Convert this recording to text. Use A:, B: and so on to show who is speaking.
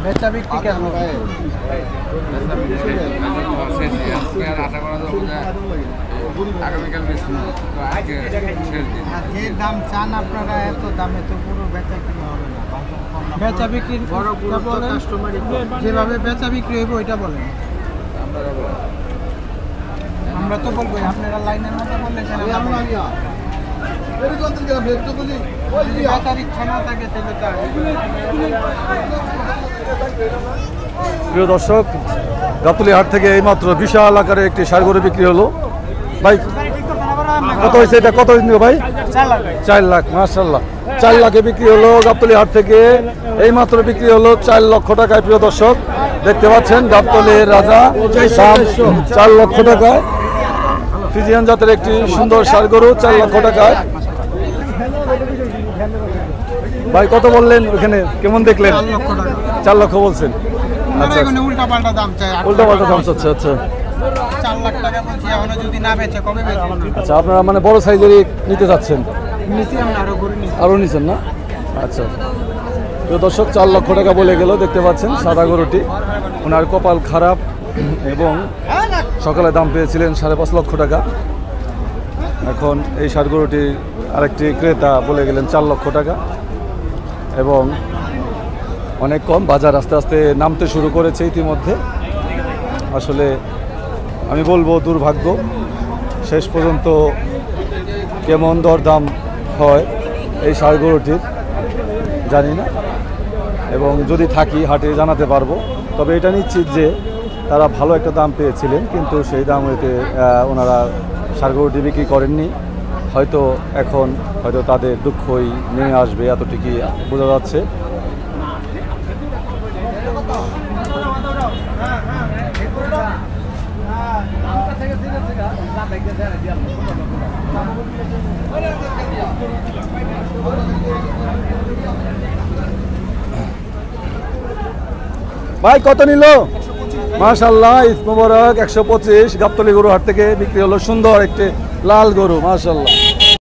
A: বেচা বিক্রি কেমন? যে দাম চান আপনারা, এত দামে তো পুরো বেচা কিনে হবে না। বেচা বিক্রির যেভাবে বেচা বিক্রি হইব ওইটা বলেন। আমরা তো বলবো, আপনারা লাইনের মতো বললে
B: প্রিয় দর্শক, গাবতলী হাট থেকে এইমাত্র বিশাল আকারে একটি ষাঁড় গরু বিক্রি হলো। ভাই কত হয়েছে এটা? কত নিল ভাই? 4 লাখ। মাশাআল্লাহ, 4 লাখে বিক্রি হলো গাবতলী হাট থেকে। এইমাত্র বিক্রি হলো 4 লক্ষ টাকায়। প্রিয় দর্শক, দেখতে পাচ্ছেন গাবতলীর রাজা, দাম 4 লক্ষ টাকায়। ফ্রিজিয়ান জাতের একটি সুন্দর ষাঁড় গরু 4 লক্ষ টাকায়। ভাই কত বললেন ওখানে? কেমন দেখলেন? 4 লক্ষ বলছেন। আচ্ছা,
A: উল্টা পাল্টা দাম চাই।
B: চাচ্ছে। আচ্ছা,
A: 4 লাখ টাকা বলছি, এখনো যদি না বেচে কবে বেচবেন?
B: আচ্ছা, আপনারা মানে বড় সাইজেরই নিতে চাচ্ছেন?
A: নিচে আমরা
B: আরো নিছেন না? আচ্ছা, তো দর্শক 4 লক্ষ টাকা বলে গেল। দেখতে পাচ্ছেন সাদা গরুটি, ওনার কপাল খারাপ এবং সকালে দাম পেয়েছিলেন 5.5 লক্ষ টাকা। এখন এই ষাঁড় গরুটি আরেকটি ক্রেতা বলে গেলেন 4 লক্ষ টাকা এবং অনেক কম। বাজার আস্তে আস্তে নামতে শুরু করেছে ইতিমধ্যে। আসলে আমি বলবো দুর্ভাগ্য, শেষ পর্যন্ত কেমন দরদাম হয় এই ষাঁড় গরুটির জানি না, এবং যদি থাকি হাটে জানাতে পারবো। তবে এটা নিশ্চিত যে তারা ভালো একটা দাম পেয়েছিলেন, কিন্তু সেই দাম হইতে ওনারা ষাঁড় গরুটি বিক্রি করেননি। হয়তো এখন তাদের দুঃখই নেমে আসবে, এতটুকুই বোঝা যাচ্ছে। ভাই কত নিল? মাশাআল্লাহ, ঈদ মোবারক। 125 গাবতলী গরু হাট থেকে বিক্রি হলো সুন্দর একটি লাল গরু। মাশাআল্লাহ।